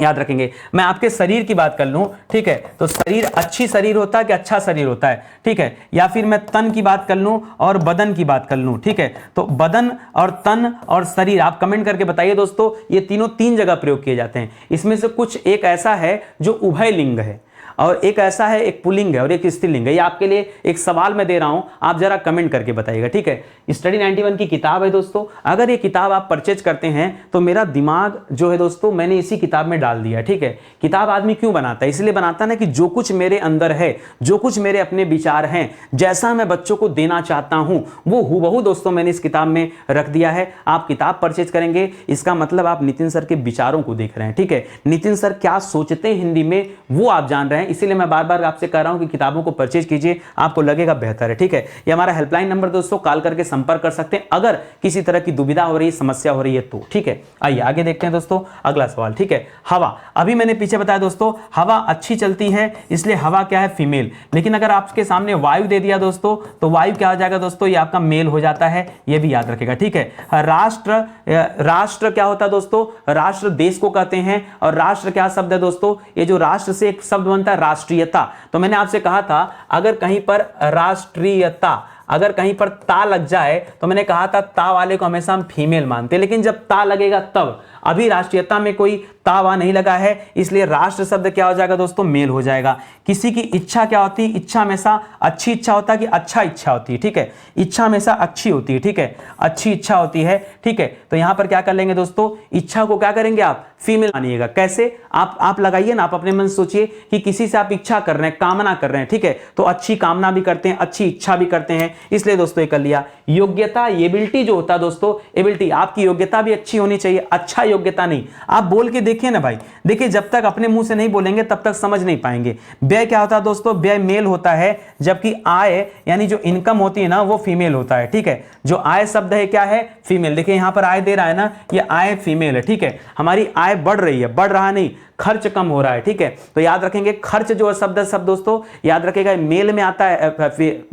Speaker 1: याद रखेंगे। मैं आपके शरीर की बात कर लूं, ठीक है, तो शरीर अच्छी शरीर होता है कि अच्छा शरीर होता है, ठीक है, या फिर मैं तन की बात कर लूं और बदन की बात कर लूं, ठीक है, तो बदन और तन और शरीर आप कमेंट करके बताइए दोस्तों, ये तीनों तीन जगह प्रयोग किए जाते हैं। इसमें से कुछ एक ऐसा है जो उभय लिंग है, और एक ऐसा है, एक पुल्लिंग है और एक स्त्रीलिंग है। ये आपके लिए एक सवाल मैं दे रहा हूं, आप जरा कमेंट करके बताइएगा, ठीक है। स्टडी 91 की किताब है दोस्तों, अगर ये किताब आप परचेज करते हैं तो मेरा दिमाग जो है दोस्तों मैंने इसी किताब में डाल दिया, ठीक है। किताब आदमी क्यों बनाता है? इसलिए बनाता है ना कि जो कुछ मेरे अंदर है, जो कुछ मेरे अपने विचार हैं, जैसा मैं बच्चों को देना चाहता हूं वो हूबहू दोस्तों मैंने इस किताब में रख दिया है। आप किताब परचेज करेंगे इसका मतलब आप नितिन सर के विचारों को देख रहे हैं, ठीक है। नितिन सर क्या सोचते हैं हिंदी में वो आप जान रहे हैं, इसीलिए मैं बार बार आपसे कह रहा हूं कि किताबों को परचेज कीजिए, आपको लगेगा बेहतर है, ठीक है। ये हमारा हेल्पलाइन नंबर दोस्तों, कॉल करके संपर्क कर सकते हैं अगर किसी तरह की दुविधा हो रही है, समस्या हो रही है तो, ठीक है। आइए आगे देखते हैं दोस्तों अगला सवाल, ठीक है। हवा, अभी मैंने पीछे बताया दोस्तों हवा अच्छी चलती है इसलिए हवा क्या है? फीमेल। लेकिन अगर आपके सामने वायु दे दिया दोस्तों तो वायु क्या हो जाएगा दोस्तों? ये आपका मेल हो जाता है, ये भी याद रखेगा, ठीक है। राष्ट्र क्या होता है दोस्तों? राष्ट्र देश को कहते हैं और राष्ट्र क्या शब्द है दोस्तों? ये जो राष्ट्र से एक शब्द बनता है राष्ट्रीयता। तो मैंने आपसे कहा था अगर कहीं पर राष्ट्रीयता, अगर कहीं पर ता लग जाए तो मैंने कहा था ता वाले को हमेशा हम फीमेल मानते हैं, लेकिन जब ता लगेगा तब, अभी राष्ट्रीयता में कोई तावा नहीं लगा है इसलिए राष्ट्र शब्द क्या हो जाएगा दोस्तों? मेल हो जाएगा। किसी की इच्छा क्या होती है? इच्छा हमेशा अच्छी इच्छा होता है कि अच्छा इच्छा होती है, ठीक है। इच्छा हमेशा अच्छी होती है, ठीक है, अच्छी इच्छा होती है, ठीक है। तो यहां पर क्या कर लेंगे दोस्तों? इच्छा को क्या करेंगे आप? फीमेल मानिएगा। कैसे? आप लगाइए ना, आप अपने मन से सोचिए कि किसी से आप इच्छा कर रहे हैं, कामना कर रहे हैं, ठीक है, तो अच्छी कामना भी करते हैं, अच्छी इच्छा भी करते हैं, इसलिए दोस्तों ये कर लिया। योग्यता, एबिलिटी जो होता है दोस्तों, एबिलिटी, आपकी योग्यता भी अच्छी होनी चाहिए, अच्छा योग्यता नहीं। आप बोल के देखिए ना भाई, देखिए जब तक अपने मुंह से नहीं बोलेंगे तब तक समझ नहीं पाएंगे। व्यय क्या होता है दोस्तों? व्यय मेल होता है, जबकि आय यानी जो इनकम होती है ना वो फीमेल होता है, ठीक है। जो आय शब्द है क्या है? फीमेल। देखिए यहां पर आय दे रहा है ना, ये आय फीमेल है, ठीक है। हमारी आय बढ़ रही है, बढ़ रहा नहीं, खर्च कम हो रहा है, ठीक है। तो याद रखेंगे खर्च जो शब्द दोस्तों याद रखेगा मेल में आता है,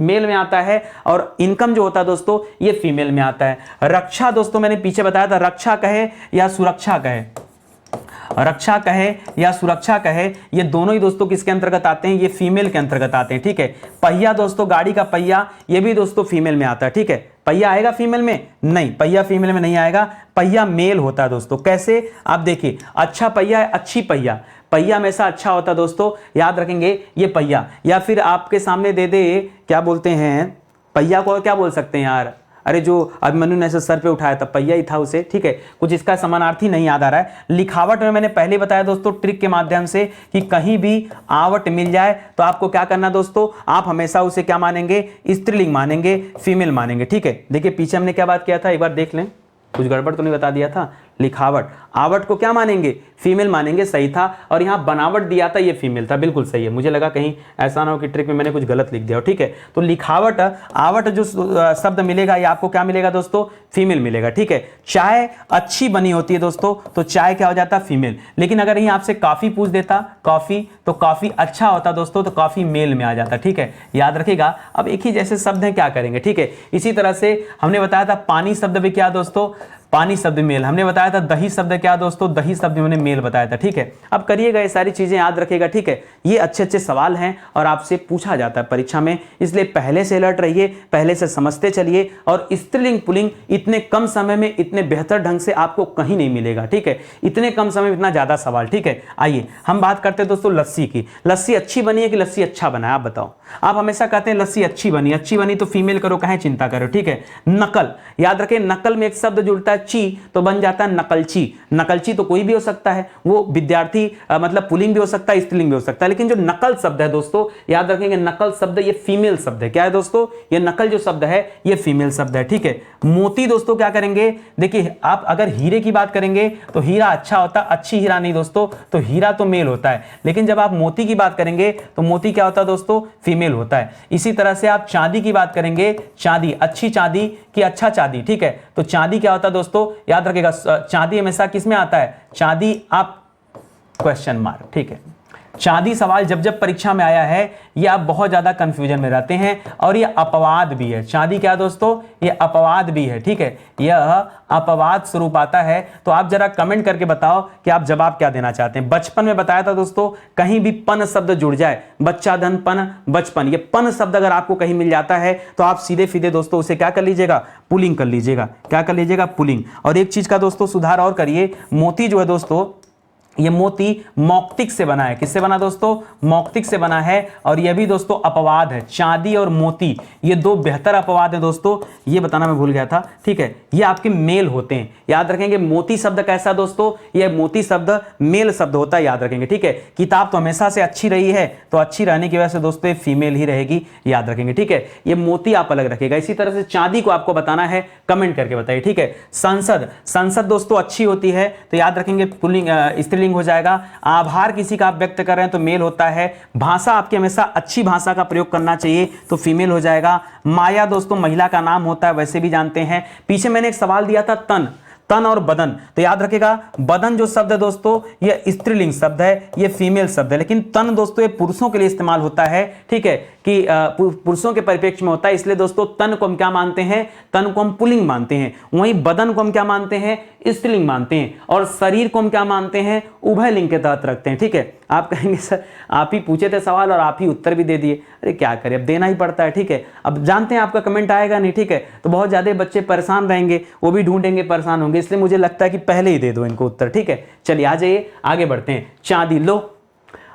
Speaker 1: मेल में आता है, और इनकम जो होता है दोस्तों ये फीमेल में आता है। रक्षा दोस्तों मैंने पीछे बताया था, रक्षा कहे या सुरक्षा कहे, रक्षा कहे या सुरक्षा कहे, ये दोनों ही दोस्तों किसके अंतर्गत आते हैं? ये फीमेल के अंतर्गत आते हैं, ठीक है। पहिया दोस्तों, गाड़ी का पहिया, ये भी दोस्तों फीमेल में आता है, ठीक है। पहिया आएगा फीमेल में? नहीं, पहिया फीमेल में नहीं आएगा, पहिया मेल होता है दोस्तों। कैसे? आप देखिए, अच्छा पहिया है, अच्छी पहिया, पहिया हमेशा अच्छा होता है दोस्तों, याद रखेंगे ये पहिया। या फिर आपके सामने दे दे, क्या बोलते हैं पहिया को, क्या बोल सकते हैं यार? अरे जो अभिमन्यु ने ऐसे सर पे उठाया था पहिया ही था उसे, ठीक है। कुछ इसका समानार्थी नहीं याद आ रहा है। लिखावट में मैंने पहले बताया दोस्तों ट्रिक के माध्यम से कि कहीं भी आवट मिल जाए तो आपको क्या करना दोस्तों? आप हमेशा उसे क्या मानेंगे? स्त्रीलिंग मानेंगे, फीमेल मानेंगे, ठीक है। देखिए पीछे हमने क्या बात किया था, एक बार देख लें, कुछ गड़बड़ तो नहीं बता दिया था। लिखावट, आवट को क्या मानेंगे? फीमेल मानेंगे, सही था। और यहां बनावट दिया था, ये फीमेल था, बिल्कुल सही है। मुझे लगा कहीं ऐसा ना हो कि ट्रिक में मैंने कुछ गलत लिख दिया हो, ठीक है। तो लिखावट, आवट जो शब्द मिलेगा ये आपको क्या मिलेगा दोस्तों? फीमेल मिलेगा, ठीक है। चाय अच्छी बनी होती है दोस्तों, तो चाय क्या हो जाता? फीमेल। लेकिन अगर यहीं आपसे कॉफी पूछ देता, कॉफी, तो कॉफी अच्छा होता दोस्तों, तो कॉफी मेल में आ जाता, ठीक है। याद रखेगा। अब एक ही जैसे शब्द हैं, क्या करेंगे, ठीक है। इसी तरह से हमने बताया था पानी शब्द भी क्या दोस्तों? पानी शब्द मेल। हमने बताया था दही शब्द क्या दोस्तों? दही शब्द मैंने मेल बताया था, ठीक है। अब करिएगा, ये सारी चीजें याद रखिएगा, ठीक है। ये अच्छे अच्छे सवाल हैं और आपसे पूछा जाता है परीक्षा में, इसलिए पहले से अलर्ट रहिए, पहले से समझते चलिए। और स्त्रीलिंग पुल्लिंग इतने कम समय में इतने बेहतर ढंग से आपको कहीं नहीं मिलेगा, ठीक है। इतने कम समय में इतना ज्यादा सवाल, ठीक है। आइए हम बात करते हैं दोस्तों लस्सी की। लस्सी अच्छी बनी है कि लस्सी अच्छा बना है? आप बताओ। आप हमेशा कहते हैं लस्सी अच्छी बनी, अच्छी बनी तो फीमेल करो, कहें चिंता करो, ठीक है। नकल, याद रखें नकल में एक शब्द जुड़ता है ची, तो बन जाता है नकलची। नकलची तो कोई भी हो सकता है, वो विद्यार्थी मतलब पुल्लिंग भी हो सकता है, स्त्रीलिंग भी हो सकता है। लेकिन जो नकल शब्द है दोस्तों याद रखेंगे, नकल शब्द ये फीमेल शब्द है। क्या है दोस्तों? ये नकल जो शब्द है ये फीमेल शब्द है, ठीक है। मोती दोस्तों क्या करेंगे? देखिए आप अगर हीरे की बात करेंगे तो हीरा अच्छा होता है, अच्छी हीरा नहीं दोस्तों, तो हीरा तो मेल होता है। लेकिन जब आप मोती की बात करेंगे तो मोती क्या होता है दोस्तों? फीमेल होता है। इसी तरह से आप चांदी की बात करेंगे, चांदी, अच्छी चांदी कि अच्छा चांदी, ठीक है। तो चांदी क्या होता है दोस्तों? याद रखिएगा, चांदी हमेशा किस में आता है? चांदी, आप क्वेश्चन मार्क, ठीक है। चांदी सवाल जब जब परीक्षा में आया है ये आप बहुत ज्यादा कंफ्यूजन में रहते हैं, और ये अपवाद भी है। चांदी क्या दोस्तों? ये अपवाद भी है, ठीक है। यह अपवाद स्वरूप आता है। तो आप जरा कमेंट करके बताओ कि आप जवाब क्या देना चाहते हैं। बचपन में बताया था दोस्तों, कहीं भी पन शब्द जुड़ जाए, बच्चा धन पन, बचपन, ये पन शब्द अगर आपको कहीं मिल जाता है तो आप सीधे सीधे दोस्तों उसे क्या कर लीजिएगा? पुल्लिंग कर लीजिएगा। क्या कर लीजिएगा? पुल्लिंग। और एक चीज का दोस्तों सुधार और करिए, मोती जो है दोस्तों ये मोती मौक्तिक से बना है। किससे बना दोस्तों? मौक्तिक से बना है। और ये भी दोस्तों अपवाद है। चांदी और मोती ये दो बेहतर अपवाद है दोस्तों, ये बताना मैं भूल गया था, ठीक है। ये आपके मेल होते हैं, याद रखेंगे। मोती शब्द कैसा दोस्तों? ये मोती शब्द मेल शब्द होता है, याद रखेंगे, ठीक है। किताब तो हमेशा से अच्छी रही है, तो अच्छी रहने की वजह से दोस्तों ये फीमेल ही रहेगी, याद रखेंगे, ठीक है। ये मोती आप अलग रखेगा। इसी तरह से चांदी को आपको बताना है, कमेंट करके बताइए, ठीक है। संसद, संसद दोस्तों अच्छी होती है, तो याद रखेंगे पुल्लिंग स्त्रीलिंग हो जाएगा। आभार किसी का आप व्यक्त कर रहे हैं तो मेल होता है। भाषा आपकी हमेशा अच्छी भाषा का प्रयोग करना चाहिए, तो फीमेल हो जाएगा। माया दोस्तों महिला का नाम होता है, वैसे भी जानते हैं। पीछे मैंने एक सवाल दिया था तन, तन और बदन, तो याद रखेगा बदन जो शब्द है दोस्तों ये स्त्रीलिंग शब्द है, ये फीमेल शब्द है। लेकिन तन दोस्तों ये पुरुषों के लिए इस्तेमाल होता है, ठीक है, कि पुरुषों के परिप्रेक्ष्य में होता है। इसलिए दोस्तों तन को हम क्या मानते हैं? तन को हम पुल्लिंग मानते हैं। वहीं बदन को हम क्या मानते हैं? स्त्रीलिंग मानते हैं। और शरीर को हम क्या मानते हैं? उभय लिंग के तहत रखते हैं, ठीक है। आप कहेंगे सर आप ही पूछे थे सवाल और आप ही उत्तर भी दे दिए। अरे क्या करें, अब देना ही पड़ता है, ठीक है। अब जानते हैं आपका कमेंट आएगा नहीं, ठीक है, तो बहुत ज्यादा बच्चे परेशान रहेंगे, वो भी ढूंढेंगे, परेशान होंगे, इसलिए मुझे लगता है कि पहले ही दे दो इनको उत्तर, ठीक है। चलिए आ जाइए, आगे बढ़ते हैं। चांदी लो,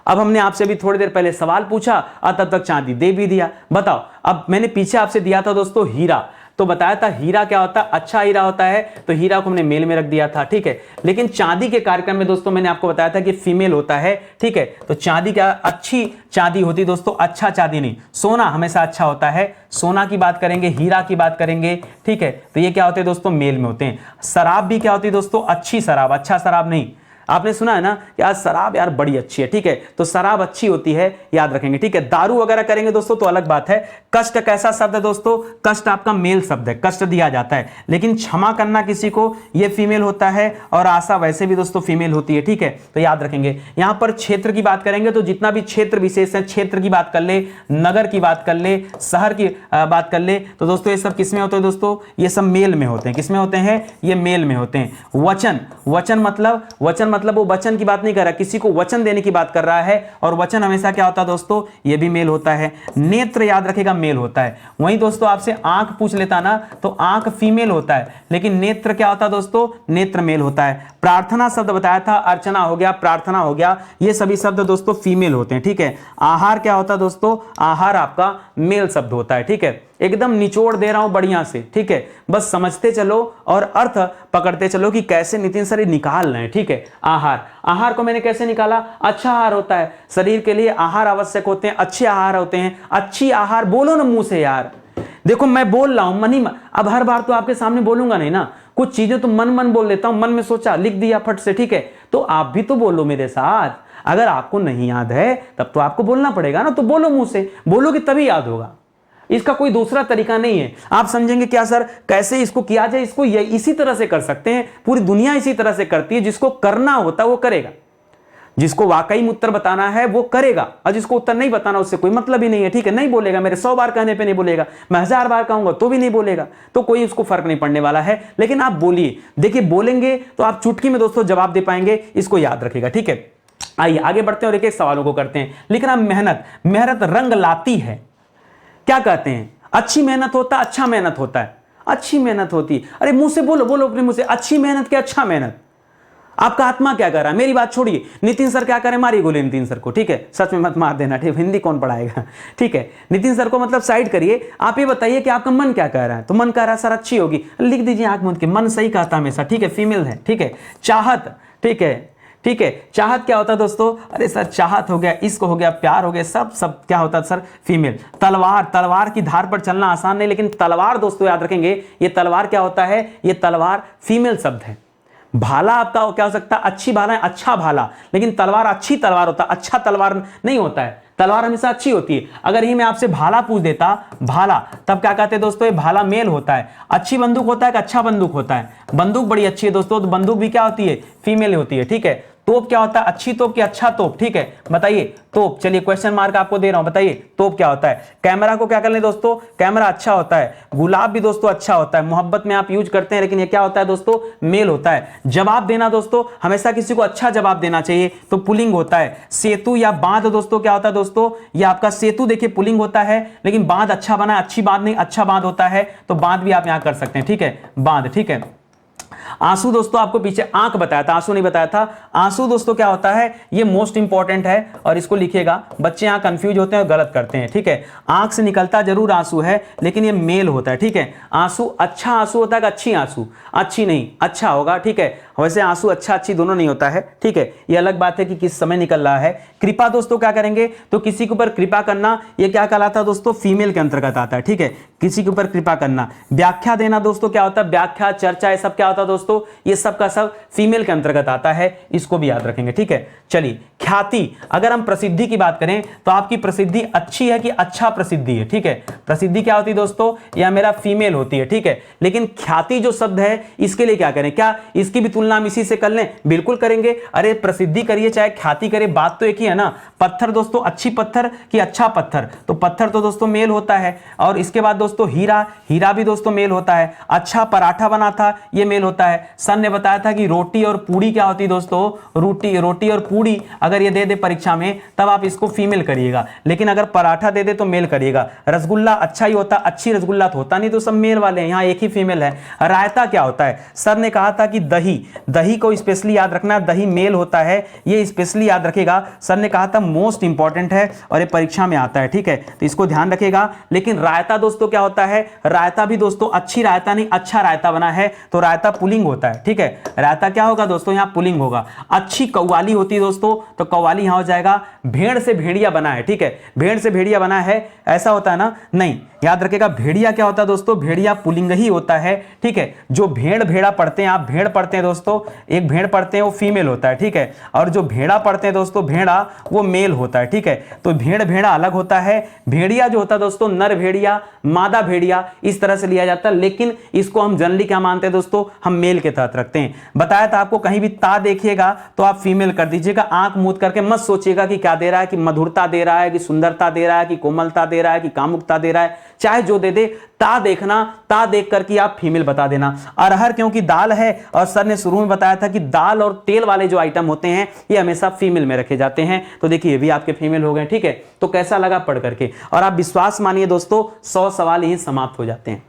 Speaker 1: अब हमने आपसे भी थोड़ी देर पहले सवाल पूछा और तब तक चांदी दे भी दिया। बताओ, अब मैंने पीछे आपसे दिया था दोस्तों हीरा, तो बताया था हीरा क्या होता है? अच्छा हीरा होता है, तो हीरा को हमने मेल में रख दिया था, ठीक है। लेकिन चांदी के कार्यक्रम में दोस्तों मैंने आपको बताया था कि फीमेल होता है, ठीक है। तो चांदी क्या अच्छी चांदी होती दोस्तों, अच्छा चांदी नहीं। सोना हमेशा अच्छा होता है, सोना की बात करेंगे, हीरा की बात करेंगे, ठीक है। तो ये क्या होते हैं दोस्तों? मेल में होते हैं। शराब भी क्या होती है दोस्तों? अच्छी शराब, अच्छा शराब नहीं। आपने सुना है ना कि आज शराब यार बड़ी अच्छी है, ठीक है, तो शराब अच्छी होती है, याद रखेंगे, ठीक है। दारू वगैरह करेंगे दोस्तों तो अलग बात है। कष्ट कैसा शब्द है दोस्तों? कष्ट आपका मेल शब्द है, कष्ट दिया जाता है। लेकिन क्षमा करना किसी को, यह फीमेल होता है। और आशा वैसे भी दोस्तों फीमेल होती है, ठीक है, तो याद रखेंगे। यहां पर क्षेत्र की बात करेंगे तो जितना भी क्षेत्र विशेष है, क्षेत्र की बात कर ले, नगर की बात कर ले, शहर की बात कर ले, तो दोस्तों ये सब किसमें होते हैं दोस्तों? ये सब मेल में होते हैं। किसमें होते हैं? ये मेल में होते हैं। वचन, वचन मतलब वो वचन की बात नहीं कर रहा, किसी को वचन देने की बात कर रहा है। और वचन हमेशा क्या होता है दोस्तों? ये भी मेल होता है। नेत्र याद रखेगा मेल होता है। वहीं दोस्तों आपसे आंख पूछ लेता ना, तो आंख फीमेल होता है, लेकिन नेत्र क्या होता है दोस्तों? नेत्र मेल होता है। प्रार्थना शब्द बताया था, अर्चना हो गया, प्रार्थना हो गया, ये सभी शब्द दोस्तों फीमेल होते हैं, ठीक है। आहार क्या होता है दोस्तों? आहार आपका मेल शब्द होता है, ठीक है। एकदम निचोड़ दे रहा हूं बढ़िया से, ठीक है, बस समझते चलो और अर्थ पकड़ते चलो कि कैसे नितिन सर निकाल रहे हैं, ठीक है। आहार, आहार को मैंने कैसे निकाला? अच्छा आहार होता है, शरीर के लिए आहार आवश्यक होते हैं, अच्छे आहार होते हैं। अच्छी आहार बोलो ना मुंह से यार, देखो मैं बोल रहा हूं मन ही, अब हर बार तो आपके सामने बोलूंगा नहीं ना, कुछ चीजें तो मन मन बोल लेता हूं, मन में सोचा लिख दिया फट से, ठीक है। तो आप भी तो बोलो मेरे साथ, अगर आपको नहीं याद है तब तो आपको बोलना पड़ेगा ना, तो बोलो मुंह से, बोलोगे तभी याद होगा। इसका कोई दूसरा तरीका नहीं है। आप समझेंगे क्या सर कैसे इसको किया जाए? इसको इसी तरह से कर सकते हैं, पूरी दुनिया इसी तरह से करती है। जिसको करना होता है वो करेगा, जिसको वाकई में उत्तर बताना है वो करेगा, और जिसको उत्तर नहीं बताना उससे कोई मतलब ही नहीं है, ठीक है। नहीं बोलेगा, मेरे 100 बार कहने पे नहीं बोलेगा, मैं 1000 बार कहूंगा तो भी नहीं बोलेगा, तो कोई उसको फर्क नहीं पड़ने वाला है। लेकिन आप बोलिए, देखिए बोलेंगे तो आप चुटकी में दोस्तों जवाब दे पाएंगे, इसको याद रखिएगा, ठीक है। आइए आगे बढ़ते हैं और एक एक सवालों को करते हैं। लिख रहा मेहनत, मेहनत रंग लाती है, क्या कहते हैं? अच्छी मेहनत होता है, अच्छा मेहनत होता है, अच्छी मेहनत होती है। अरे मुंह से बोलो, बोलो अपने मुंह से, अच्छी मेहनत क्या अच्छा मेहनत? आपका आत्मा क्या कर रहा है? मेरी बात छोड़िए, नितिन सर क्या करें? मारिए गोली नितिन सर को, ठीक है, सच में मत मार देना, ठीक, हिंदी कौन पढ़ाएगा, ठीक है। नितिन सर को मतलब साइड करिए, आप ये बताइए कि आपका मन क्या कह रहा है? तो मन कह रहा है सर अच्छी होगी, लिख दीजिए आंख मूंद के, मन सही कहता हमेशा, ठीक है, फीमेल है, ठीक है। चाहत, ठीक है, ठीक है, चाहत क्या होता है दोस्तों? अरे सर चाहत हो गया, इश्क हो गया, प्यार हो गया, सब सब क्या होता है सर? फीमेल। तलवार, तलवार की धार पर चलना आसान नहीं, लेकिन तलवार दोस्तों याद रखेंगे, ये तलवार क्या होता है? ये तलवार फीमेल शब्द है। भाला आपका क्या हो सकता है? अच्छी भाला है, अच्छा भाला, लेकिन तलवार अच्छी तलवार होता है, अच्छा तलवार नहीं होता है। तलवार हमेशा अच्छी होती है। अगर ही मैं आपसे भाला पूछ देता, भाला, तब क्या कहते हैं दोस्तों? ये भाला मेल होता है। अच्छी बंदूक होता है कि अच्छा बंदूक होता है? बंदूक बड़ी अच्छी है दोस्तों, तो बंदूक भी क्या होती है? फीमेल होती है, ठीक है। तोप क्या होता है? अच्छी तोप कि अच्छा तोप, ठीक है, बताइए। तोप, चलिए क्वेश्चन मार्क आपको दे रहा हूं, बताइए तोप क्या होता है। कैमरा को क्या कर लें दोस्तों? कैमरा अच्छा होता है। गुलाब भी दोस्तों अच्छा होता है, मोहब्बत में आप यूज करते हैं, लेकिन ये क्या होता है दोस्तों? मेल होता है। जवाब देना दोस्तों, हमेशा किसी को अच्छा जवाब देना चाहिए, तो पुलिंग होता है। सेतु या बांध दोस्तों क्या होता है दोस्तों? ये आपका सेतु देखिए पुलिंग होता है, लेकिन बांध अच्छा बना, अच्छी बांध नहीं, अच्छा बांध होता है, तो बांध भी आप यहां कर सकते हैं, ठीक है, बांध, ठीक है। आंसू दोस्तों आपको पीछे आंख बताया था, आंसू नहीं बताया था। आंसू दोस्तों क्या होता है, ये मोस्ट इंपॉर्टेंट है और इसको लिखिएगा। बच्चे यहां कंफ्यूज होते हैं और गलत करते हैं, ठीक है। आंख से निकलता जरूर आंसू है, लेकिन ये मेल होता है, ठीक है। आंसू अच्छा आंसू होता है कि अच्छी आंसू, अच्छी नहीं अच्छा होगा, ठीक है। वैसे आंसू अच्छा अच्छी दोनों नहीं होता है, ठीक है। ये अलग बात है कि किस समय निकल रहा है। कृपा दोस्तों क्या करेंगे, तो किसी के ऊपर कृपा करना, ये क्या कहलाता है दोस्तों, फीमेल के अंतर्गत आता है, ठीक है। किसी के ऊपर कृपा करना। व्याख्या देना दोस्तों क्या होता है, व्याख्या चर्चा ये सब क्या होता है दोस्तों, ये सब का सब फीमेल के अंतर्गत आता है, इसको भी याद रखेंगे, ठीक है। चलिए ख्याति, अगर हम प्रसिद्धि की बात करें तो आपकी प्रसिद्धि अच्छी है कि अच्छा प्रसिद्धि है, ठीक है। प्रसिद्धि क्या होती है दोस्तों, यह मेरा फीमेल होती है, ठीक है। लेकिन ख्याति जो शब्द है इसके लिए क्या करें, क्या इसकी भी तुलना हम इसी से कर लें, बिल्कुल करेंगे। अरे प्रसिद्धि करिए चाहे ख्याति करिए, बात तो एक ही है ना। पत्थर दोस्तों अच्छी पत्थर कि अच्छा पत्थर, तो पत्थर तो दोस्तों मेल होता है। और इसके बाद दोस्तों हीरा, हीरा भी दोस्तों मेल होता है। अच्छा पराठा बना था, ये मेल होता है। सर ने बताया था कि रोटी और पूड़ी क्या होती है दोस्तों, रोटी और पूड़ी अगर ये दे दे परीक्षा में तब आप इसको फीमेल करिएगा, लेकिन अगर पराठा दे दे तो मेल करिएगा। रसगुल्ला अच्छा ही होता, अच्छी रसगुल्ला तो होता नहीं, तो सब मेल वाले हैं, यहाँ एक ही फीमेल है। रायता क्या होता है, सर ने कहा था कि दही, दही को स्पेशली याद रखना, दही मेल होता है, ये स्पेशली याद रखेगा। सर ने कहा था मोस्ट इंपॉर्टेंट है और ये परीक्षा में आता है, ठीक है, तो इसको ध्यान रखेगा। लेकिन रायता दोस्तों क्या होता है, रायता भी दोस्तों अच्छी रायता नहीं अच्छा रायता बना है, तो रायता पुलिंग होता है, ठीक है। रायता क्या होगा दोस्तों, यहाँ पुलिंग होगा। अच्छी कव्वाली होती है दोस्तों, तो कव्वाली यहां हो जाएगा। भेड़ से भेड़िया बना है, ठीक है, भेड़ से भेड़िया बना है, ऐसा होता है ना, नहीं, याद रखेगा। भेड़िया क्या होता है दोस्तों, भेड़िया पुलिंग ही होता है, ठीक है। जो भेड़ भेड़ा पढ़ते हैं, आप भेड़ पढ़ते हैं दोस्तों, एक भेड़ पढ़ते हैं वो फीमेल होता है, ठीक है। और जो भेड़ा पढ़ते हैं दोस्तों, भेड़ा वो मेल होता है, ठीक है। तो भेड़ भेड़ा अलग होता है। भेड़िया जो होता है दोस्तों, नर भेड़िया मादा भेड़िया, इस तरह से लिया जाता है, लेकिन इसको हम जनरली क्या मानते हैं दोस्तों, हम मेल के तहत रखते हैं। बताया था आपको, कहीं भी ता देखिएगा तो आप फीमेल कर दीजिएगा। आंख मूंद करके मत सोचिएगा कि क्या दे रहा है, कि मधुरता दे रहा है, कि सुंदरता दे रहा है, कि कोमलता दे रहा है, कि कामुकता दे रहा है, चाहे जो दे दे, ता देखना, ता देख करके आप फीमेल बता देना। अरहर क्योंकि दाल है, और सर ने शुरू में बताया था कि दाल और तेल वाले जो आइटम होते हैं ये हमेशा फीमेल में रखे जाते हैं, तो देखिए ये भी आपके फीमेल हो गए, ठीक है। तो कैसा लगा पढ़ करके, और आप विश्वास मानिए दोस्तों 100 सवाल यही समाप्त हो जाते हैं।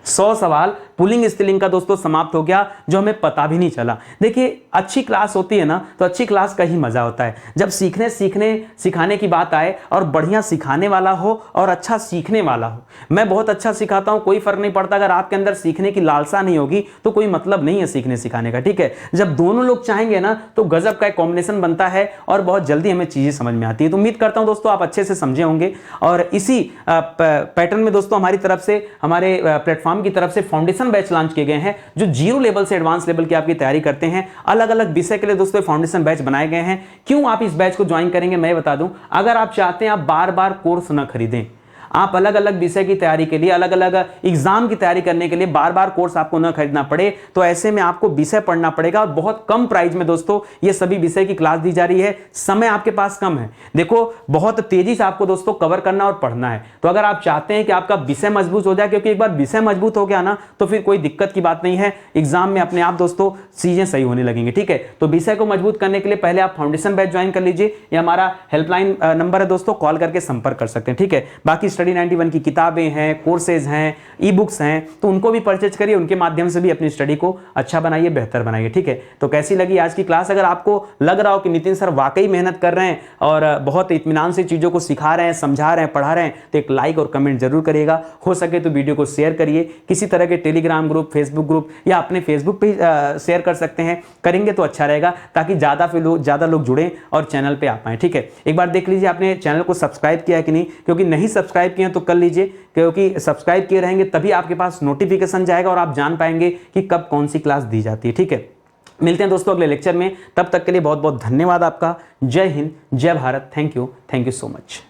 Speaker 1: 100 सवाल पुल्लिंग स्त्रीलिंग का दोस्तों समाप्त हो गया, जो हमें पता भी नहीं चला। देखिए अच्छी क्लास होती है ना, तो अच्छी क्लास का ही मजा होता है, जब सीखने सिखाने की बात आए और बढ़िया सिखाने वाला हो और अच्छा सीखने वाला हो। मैं बहुत अच्छा सिखाता हूं, कोई फर्क नहीं पड़ता, अगर आपके अंदर सीखने की लालसा नहीं होगी तो कोई मतलब नहीं है सीखने सिखाने का, ठीक है। जब दोनों लोग चाहेंगे ना तो गजब का एक कॉम्बिनेशन बनता है और बहुत जल्दी हमें चीजें समझ में आती है। तो उम्मीद करता हूं दोस्तों आप अच्छे से समझे होंगे, और इसी पैटर्न में दोस्तों हमारी तरफ से, हमारे प्लेटफॉर्म की तरफ से फाउंडेशन बैच लॉन्च किए गए हैं, जो 0 लेवल से एडवांस लेवल की आपकी तैयारी करते हैं। अलग अलग विषय के लिए दोस्तों फाउंडेशन बैच बनाए गए हैं। क्यों आप इस बैच को ज्वाइन करेंगे मैं बता दूं, अगर आप चाहते हैं आप बार बार कोर्स ना खरीदें, आप अलग अलग विषय की तैयारी के लिए, अलग अलग एग्जाम की तैयारी करने के लिए बार बार कोर्स आपको न खरीदना पड़े, तो ऐसे में आपको विषय पढ़ना पड़ेगा, और बहुत कम प्राइस में दोस्तों ये सभी विषय की क्लास दी जा रही है। समय आपके पास कम है, देखो बहुत तेजी से आपको दोस्तों कवर करना और पढ़ना है। तो अगर आप चाहते हैं कि आपका विषय मजबूत हो जाए, क्योंकि एक बार विषय मजबूत हो गया ना तो फिर कोई दिक्कत की बात नहीं है, एग्जाम में अपने आप दोस्तों चीजें सही होने लगेंगी, ठीक है। तो विषय को मजबूत करने के लिए पहले आप फाउंडेशन बैच ज्वाइन कर लीजिए, ये हमारा हेल्पलाइन नंबर है दोस्तों, कॉल करके संपर्क कर सकते हैं, ठीक है। बाकी स्टडी 91 की किताबें हैं, कोर्सेज हैं, ई बुक्स हैं, तो उनको भी परचेज करिए, उनके माध्यम से भी अपनी स्टडी को अच्छा बनाइए, बेहतर बनाइए, ठीक है। तो कैसी लगी आज की क्लास, अगर आपको लग रहा हो कि नितिन सर वाकई मेहनत कर रहे हैं और बहुत इत्मीनान से चीजों को सिखा रहे हैं, समझा रहे हैं, पढ़ा रहे हैं, तो एक लाइक और कमेंट जरूर करिएगा। हो सके तो वीडियो को शेयर करिए, किसी तरह के टेलीग्राम ग्रुप, फेसबुक ग्रुप या अपने फेसबुक पे शेयर कर सकते हैं, करेंगे तो अच्छा रहेगा, ताकि ज्यादा लोग जुड़े और चैनल पे आ पाए, ठीक है। एक बार देख लीजिए आपने चैनल को सब्सक्राइब किया है कि नहीं, क्योंकि नहीं सब्सक्राइब किए तो कर लीजिए, क्योंकि सब्सक्राइब किए रहेंगे तभी आपके पास नोटिफिकेशन जाएगा और आप जान पाएंगे कि कब कौन सी क्लास दी जाती है, ठीक है। मिलते हैं दोस्तों अगले लेक्चर में, तब तक के लिए बहुत बहुत धन्यवाद आपका। जय हिंद, जय Bharat, thank you so much.